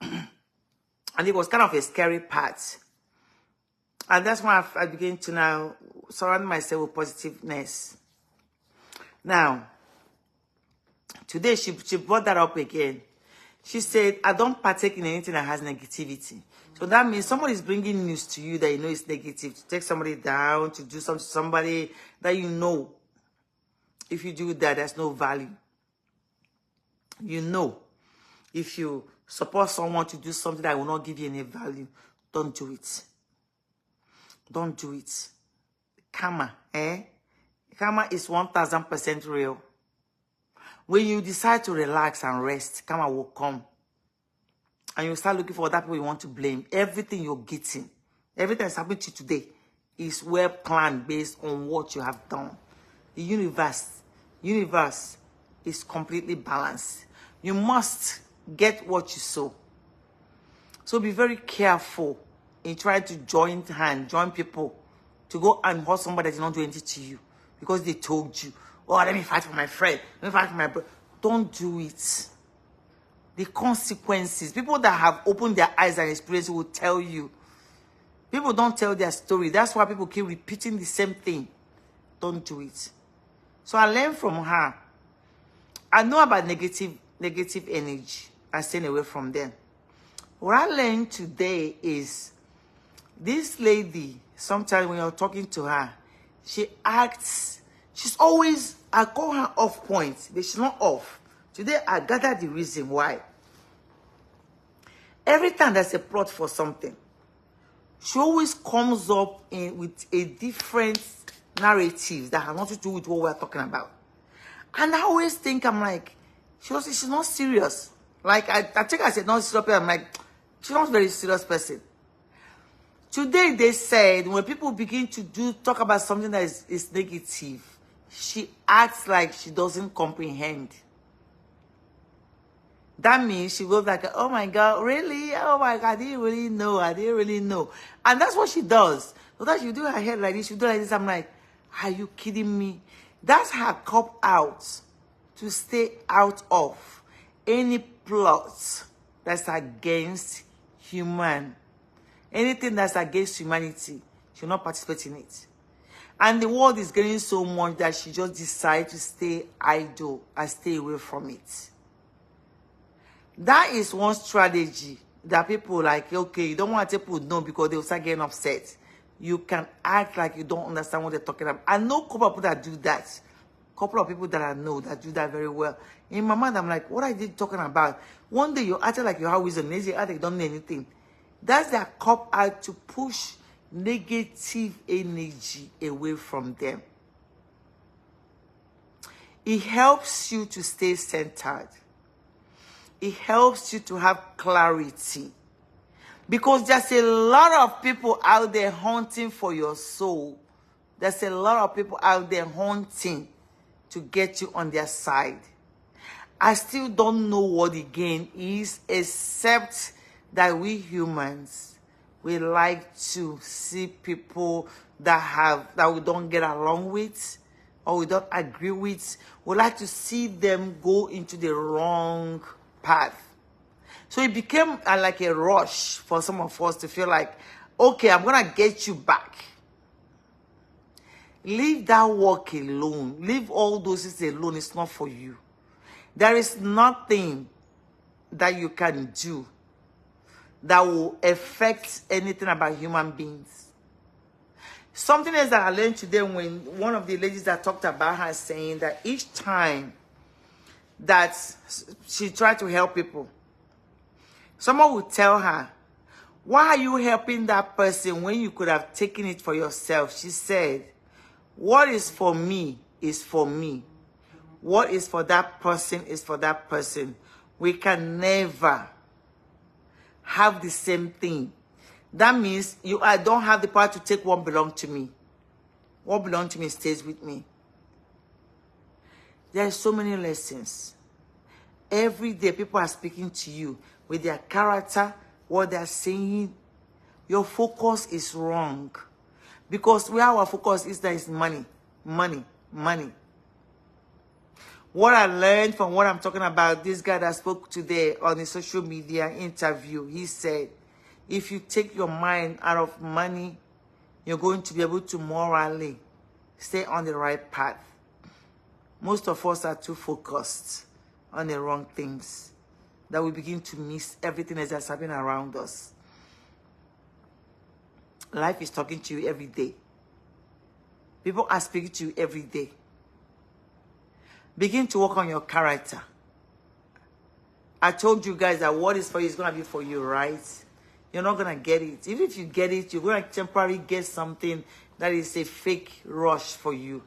And it was kind of a scary part. And that's why I began to now surround myself with positiveness. Now, today she brought that up again. She said, I don't partake in anything that has negativity. So that means somebody is bringing news to you that you know is negative. To take somebody down, to do something to somebody that you know. If you do that, there's no value. You know, if you support someone to do something that will not give you any value, don't do it. Don't do it. Karma, Karma is 1000% real. When you decide to relax and rest, karma will come. And you start looking for other people you want to blame. Everything you're getting, everything that's happening to you today is well planned based on what you have done. the universe is completely balanced. You must get what you sow. So be very careful in trying to join people to go and hurt somebody that did not do anything to you because they told you, oh, let me fight for my friend, let me fight for my brother. Don't do it. The consequences, people that have opened their eyes and experienced will tell you. People don't tell their story. That's why people keep repeating the same thing. Don't do it. So I learned from her. I know about negative energy and staying away from them. What I learned today is this lady, sometimes when you're talking to her, she acts, she's always, I call her off point, but she's not off. Today, I gathered the reason why. Every time there's a plot for something, she always comes up with a different narrative that has nothing to do with what we're talking about. And I always think, I'm like, she's not serious. Like, I think I said, not serious person. I'm like, she's not a very serious person. Today, they said, when people begin to talk about something that is negative, she acts like she doesn't comprehend. That means she goes like, oh my God, really? Oh my God, I didn't really know. And that's what she does. So that she do her head like this, she do like this. I'm like, are you kidding me? That's her cop out to stay out of any plot that's against human. Anything that's against humanity, she'll not participate in it. And the world is getting so much that she just decides to stay idle and stay away from it. That is one strategy that people like, okay, you don't want people to know because they'll start getting upset. You can act like you don't understand what they're talking about. I know a couple of people that do that. A couple of people that I know that do that very well. In my mind, I'm like, what are you talking about? One day you act like you have wisdom. Next day you act like you don't know anything. That's their cop out to push negative energy away from them. It helps you to stay centered. It helps you to have clarity. Because there's a lot of people out there hunting for your soul. There's a lot of people out there hunting to get you on their side. I still don't know what the game is, except that we humans, we like to see people that we don't get along with or we don't agree with. We like to see them go into the wrong path. So it became like a rush for some of us to feel like, okay, I'm going to get you back. Leave that work alone. Leave all those things alone. It's not for you. There is nothing that you can do that will affect anything about human beings. Something else that I learned today when one of the ladies that talked about her saying that each time that she tried to help people, someone would tell her, why are you helping that person when you could have taken it for yourself? She said, what is for me is for me. What is for that person is for that person. We can never have the same thing. That means I don't have the power to take what belongs to me. What belongs to me stays with me. There are so many lessons. Every day people are speaking to you with their character, what they're saying. Your focus is wrong. Because where our focus is, there is money. Money. Money. What I learned from what I'm talking about, this guy that spoke today on a social media interview, he said, if you take your mind out of money, you're going to be able to morally stay on the right path. Most of us are too focused on the wrong things that we begin to miss everything that's happening around us. Life is talking to you every day. People are speaking to you every day. Begin to work on your character. I told you guys that what is for you is going to be for you, right? You're not going to get it. Even if you get it, you're going to temporarily get something that is a fake rush for you.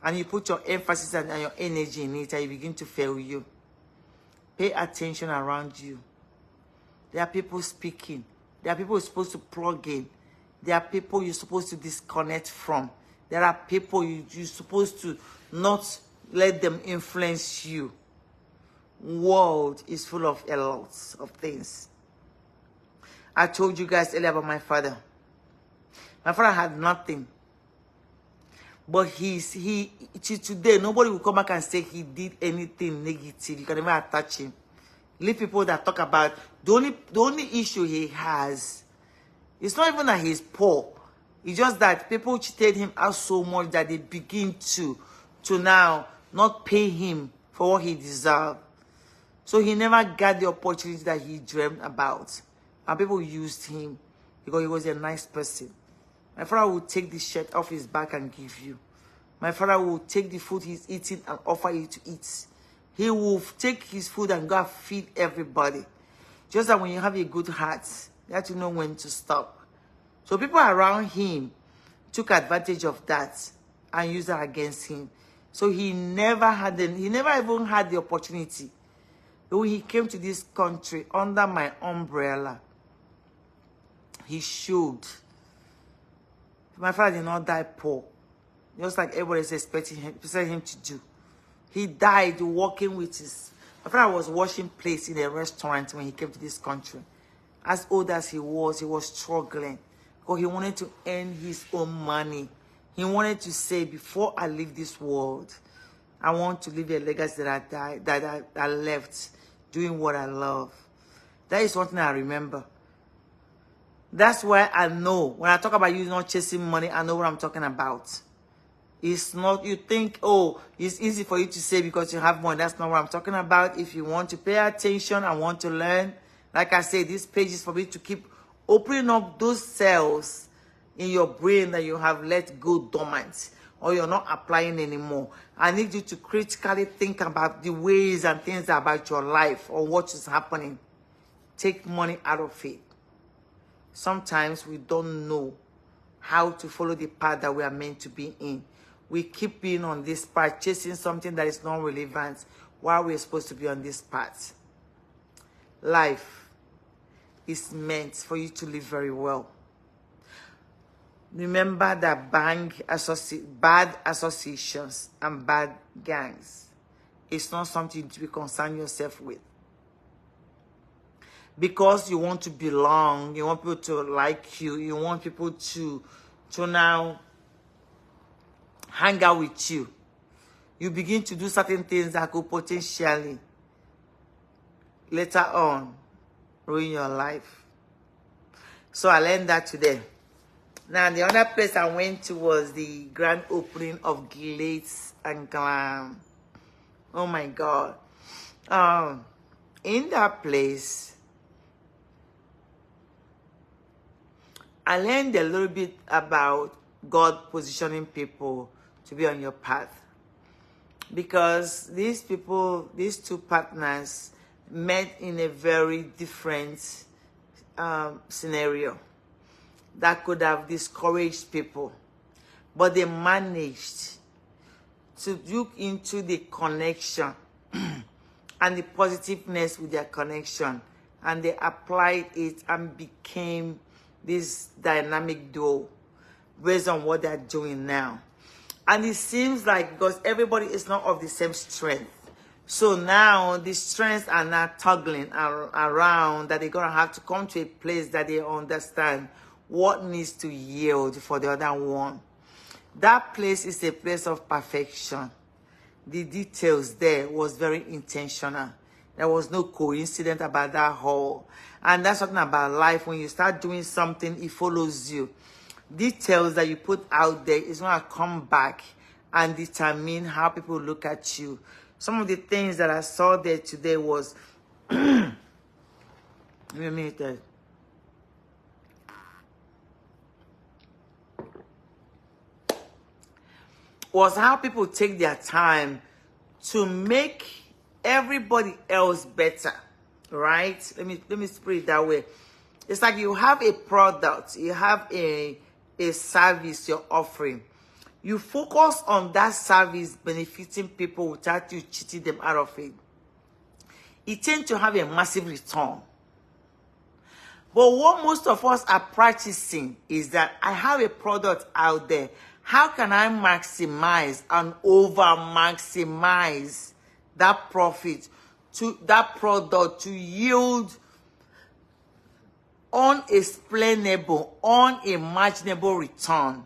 And you put your emphasis and your energy in it and you begin to fail you. Pay attention around you. There are people speaking. There are people you're supposed to plug in. There are people you're supposed to disconnect from. There are people you're supposed to not let them influence you. World is full of a lot of things. I told you guys earlier about my father. My father had nothing. But today, nobody will come back and say he did anything negative. You can never attach him. Leave people that talk about the only issue he has. It's not even that he's poor. It's just that people cheated him out so much that they begin to now not pay him for what he deserved. So he never got the opportunity that he dreamed about. And people used him because he was a nice person. My father would take the shirt off his back and give you. My father would take the food he's eating and offer you to eat. He will take his food and go and feed everybody. Just that when you have a good heart, you have to know when to stop. So people around him took advantage of that and used that against him. So he never even had the opportunity. But when he came to this country under my umbrella, he showed. My father did not die poor, just like everybody is expecting him to do. He died working with his... My father was washing plates in a restaurant when he came to this country. As old as he was struggling. Because he wanted to earn his own money. He wanted to say, before I leave this world, I want to leave a legacy that I left doing what I love. That is something I remember. That's why I know. When I talk about you not chasing money, I know what I'm talking about. It's not, you think, oh, it's easy for you to say because you have money. That's not what I'm talking about. If you want to pay attention and want to learn, like I say, this page is for me to keep opening up those cells in your brain that you have let go dormant or you're not applying anymore. I need you to critically think about the ways and things about your life or what is happening. Take money out of it. Sometimes we don't know how to follow the path that we are meant to be in. We keep being on this path, chasing something that is not relevant while we're supposed to be on this path. Life is meant for you to live very well. Remember that bad associations and bad gangs is not something to be concerned yourself with. Because you want to belong, you want people to like you, you want people to now hang out with you. You begin to do certain things that could potentially, later on, ruin your life. So I learned that today. Now, the other place I went to was the grand opening of Glitz and Glam. Oh my God. In that place, I learned a little bit about God positioning people to be on your path. Because these people, these two partners, met in a very different scenario that could have discouraged people. But they managed to look into the connection and the positiveness with their connection. And they applied it and became this dynamic duo based on what they're doing now. And it seems like because everybody is not of the same strength. So now the strengths are not toggling around that they're going to have to come to a place that they understand what needs to yield for the other one. That place is a place of perfection. The details there was very intentional. There was no coincidence about that whole. And that's something about life. When you start doing something, it follows you. Details that you put out there is going to come back and determine how people look at you. Some of the things that I saw there today was... Give me a minute there. Was how people take their time to make everybody else better, right? Let me put it that way. It's like you have a product, you have a service you're offering. You focus on that service benefiting people without you cheating them out of it. It tends to have a massive return. But what most of us are practicing is that I have a product out there. How can I maximize and over maximize that profit to that product to yield unexplainable, unimaginable return?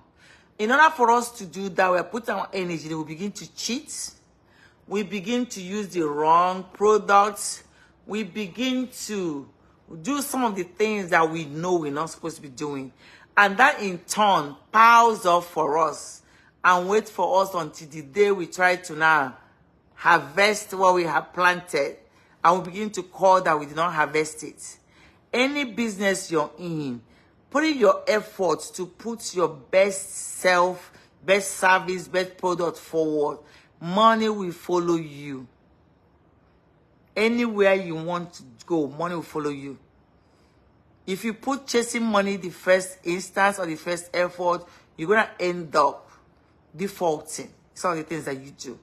In order for us to do that, we put our energy, we begin to cheat. We begin to use the wrong products. We begin to do some of the things that we know we're not supposed to be doing. And that in turn piles up for us and wait for us until the day we try to now harvest what we have planted. And we begin to call that we did not harvest it. Any business you're in, put in your efforts to put your best self, best service, best product forward. Money will follow you. Anywhere you want to go, money will follow you. If you put chasing money the first instance or the first effort, you're going to end up defaulting. Some of the things that you do.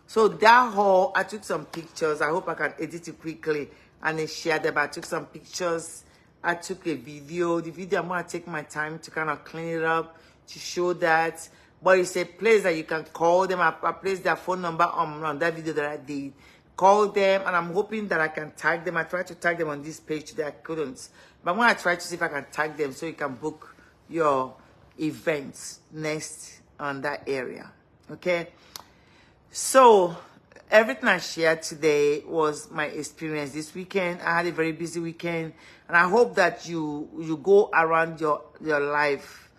So that whole, I took some pictures. I hope I can edit it quickly and then share them. I took some pictures. I took a video. The video, I'm going to take my time to kind of clean it up to show that. But it's a place that you can call them. I placed their phone number on that video that I did. Call them, and I'm hoping that I can tag them. I tried to tag them on this page today. I couldn't. But I'm going to try to see if I can tag them so you can book your events next on that area. Okay? So, everything I shared today was my experience this weekend. I had a very busy weekend. And I hope that you go around your life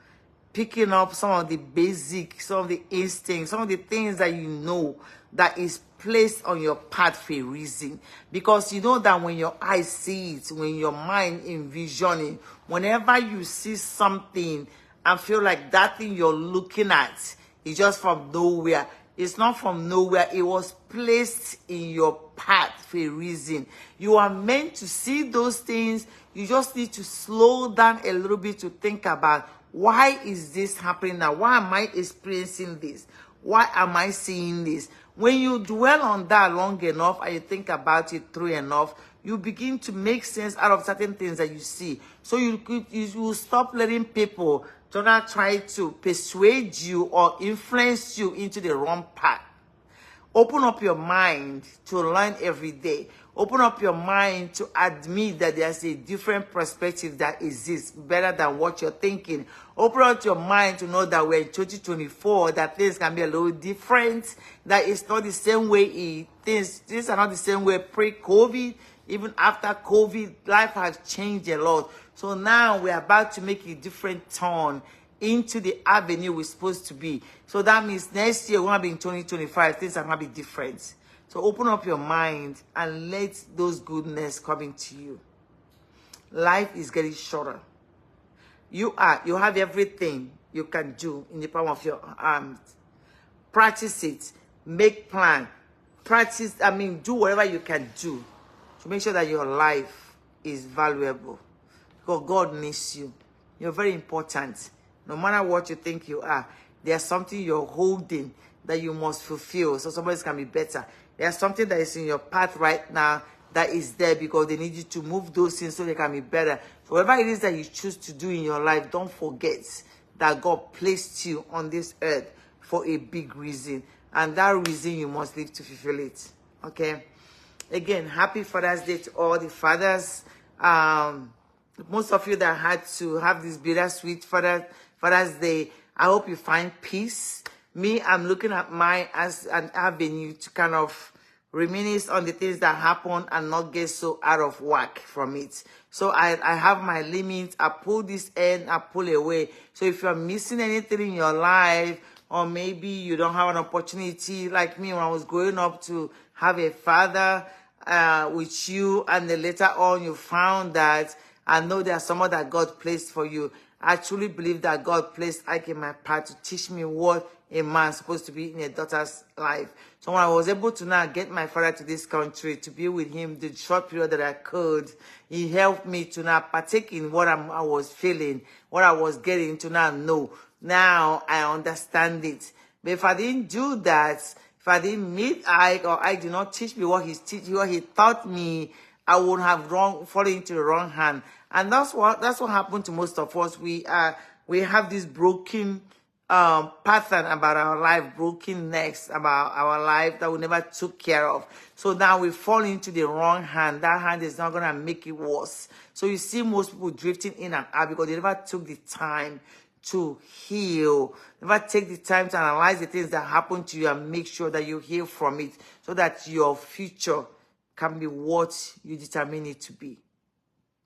picking up some of the basic, some of the instincts, some of the things that you know that is placed on your path for a reason. Because you know that when your eyes see it, when your mind envisioning, whenever you see something and feel like that thing you're looking at is just from nowhere, it's not from nowhere. It was placed in your path for a reason. You are meant to see those things. You just need to slow down a little bit to think about, why is this happening now? Why am I experiencing this? Why am I seeing this? When you dwell on that long enough and you think about it through enough, you begin to make sense out of certain things that you see. So you will stop letting people do not try to persuade you or influence you into the wrong path. Open up your mind to learn every day. Open up your mind to admit that there's a different perspective that exists better than what you're thinking. Open up your mind to know that we're in 2024, that things can be a little different, that it's not the same way things are not the same way pre-COVID. Even after COVID, life has changed a lot. So now we're about to make a different turn into the avenue we're supposed to be. So that means next year, we're going to be in 2025, things are going to be different. So open up your mind and let those goodness come into you. Life is getting shorter. You have everything you can do in the palm of your hands. Practice it. Make plan. Do whatever you can do to make sure that your life is valuable. Because God needs you. You're very important. No matter what you think you are, there's something you're holding that you must fulfill so somebody can be better. There's something that is in your path right now that is there because they need you to move those things so they can be better. So whatever it is that you choose to do in your life, don't forget that God placed you on this earth for a big reason. And that reason you must live to fulfill it. Okay? Again, happy Father's Day to all the fathers. Most of you that had to have this bittersweet Father's Day, I hope you find peace. Me, I'm looking at mine as an avenue to kind of reminisce on the things that happen and not get so out of whack from it. So I have my limits. I pull this end, I pull away. So if you're missing anything in your life, or maybe you don't have an opportunity like me when I was growing up to have a father with you, and then later on you found that, I know there's someone that God placed for you. I truly believe that God placed Ike in my path to teach me what a man's supposed to be in a daughter's life. So when I was able to now get my father to this country, to be with him the short period that I could, he helped me to now partake in what I was feeling, what I was getting to now know. Now I understand it. But if I didn't do that, if I didn't meet Ike, or Ike did not teach me what he taught me, I would have fallen into the wrong hand. And that's what happened to most of us. We have this broken pattern about our life, broken necks about our life that we never took care of. So now we fall into the wrong hand. That hand is not going to make it worse. So you see most people drifting in and out because they never took the time to heal. Never take the time to analyze the things that happen to you and make sure that you heal from it so that your future can be what you determine it to be.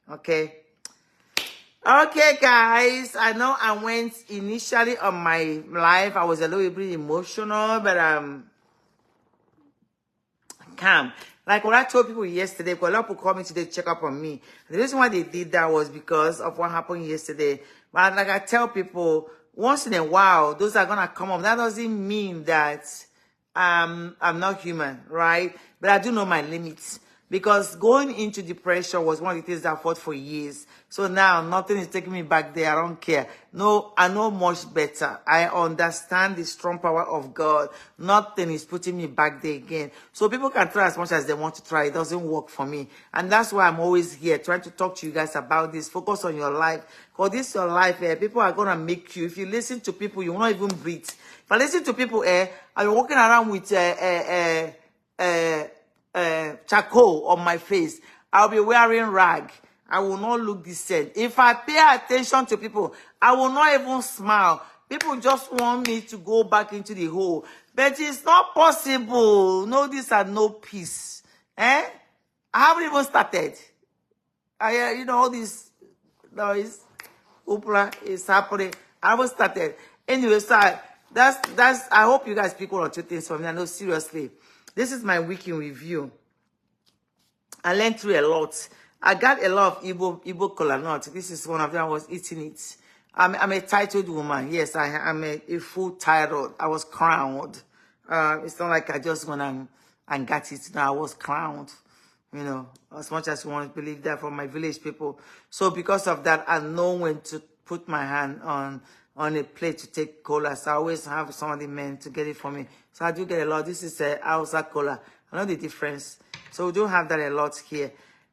Okay? Okay, guys. I know I went initially on my live. I was a little bit emotional, but calm. Like what I told people yesterday, because a lot of people called me today to check up on me. The reason why they did that was because of what happened yesterday. But like I tell people, once in a while, those are gonna come up. That doesn't mean that I'm not human, right? But I do know my limits. Because going into depression was one of the things that I fought for years. So now nothing is taking me back there. I don't care. No, I know much better. I understand the strong power of God. Nothing is putting me back there again. So people can try as much as they want to try. It doesn't work for me. And that's why I'm always here trying to talk to you guys about this. Focus on your life. Because this is your life. People are going to make you. If you listen to people, you will not even breathe. If I listen to people, I'm walking around with charcoal on my face, I'll be wearing rag. I will not look decent. If I pay attention to people, I will not even smile. People just want me to go back into the hole. But it's not possible. No, these are no peace. I haven't even started. All this noise, hoopla is happening. I haven't started. Anyway, so I hope you guys pick one or two things from me. I know, seriously. This is my week in review. I learned through a lot. I got a lot of Igbo kola nut. This is one of them. I was eating it. I'm a titled woman. Yes, I'm a full title. I was crowned. It's not like I just went and got it. No, I was crowned. As much as you want to believe that from my village people. So because of that, I know when to put my hand on a plate to take cola. So I always have some of the men to get it for me. So I do get a lot. This is a Hausa cola. I know the difference. So we do have that a lot here.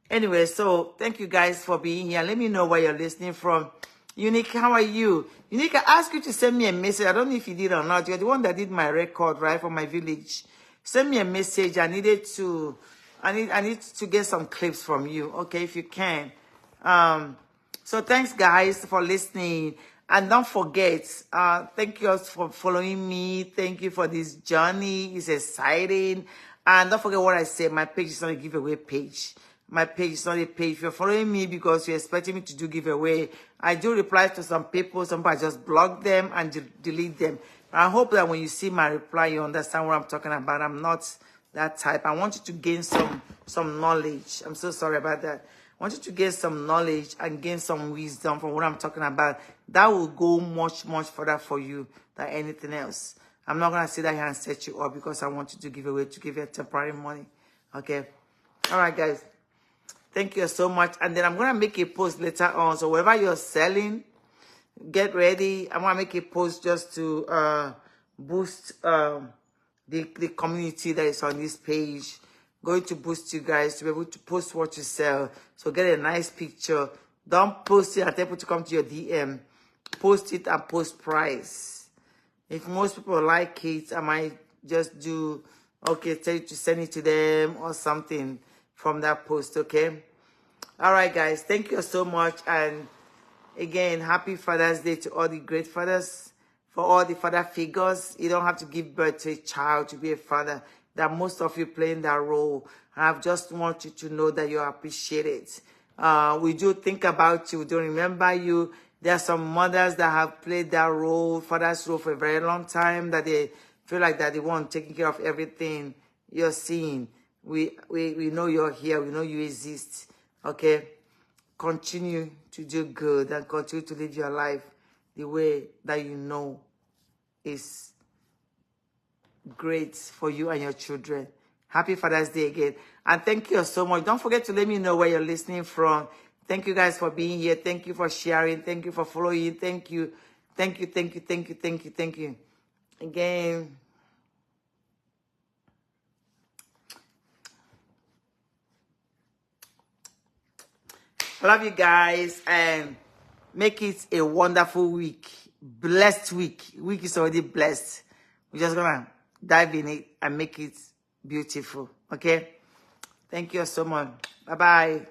Anyway, so thank you guys for being here. Let me know where you're listening from. Unique, how are you? Unique, I asked you to send me a message. I don't know if you did or not. You're the one that did my record, right, for my village. Send me a message. I need to get some clips from you, okay, if you can. So thanks, guys, for listening. And don't forget, thank you for following me. Thank you for this journey. It's exciting. And don't forget what I said. My page is not a giveaway page. My page is not a page. If you're following me because you're expecting me to do giveaway, I do reply to some people. Some people I just block them and delete them. But I hope that when you see my reply, you understand what I'm talking about. I'm not that type. I want you to gain some knowledge. I'm so sorry about that. I want you to get some knowledge and gain some wisdom from what I'm talking about. That will go much, much further for you than anything else. I'm not going to sit here and set you up because I want you to give you temporary money. Okay? All right, guys. Thank you so much. And then I'm going to make a post later on. So whatever you're selling, get ready. I'm going to make a post just to boost the community that is on this page. Going to boost you guys to be able to post what you sell. So get a nice picture. Don't post it and tell people to come to your DM. Post it and post price. If most people like it, I might just do, okay, tell you to send it to them or something from that post, okay? All right, guys. Thank you so much. And again, happy Father's Day to all the great fathers. For all the father figures, you don't have to give birth to a child to be a father. That most of you playing that role. And I just want you to know that you are appreciated. We do think about you. We do remember you. There are some mothers that have played that role, father's role, for a very long time, that they feel like that they want taking care of everything you're seeing. We know you're here. We know you exist. Okay? Continue to do good and continue to live your life the way that you know is great for you and your children. Happy Father's Day again. And thank you so much. Don't forget to let me know where you're listening from. Thank you guys for being here. Thank you for sharing. Thank you for following. Thank you. Thank you, thank you, thank you, thank you, thank you. Again. I love you guys and make it a wonderful week. blessed week. Week is already blessed. We're just gonna dive in it and make it beautiful. Okay? Thank you so much. Bye-bye.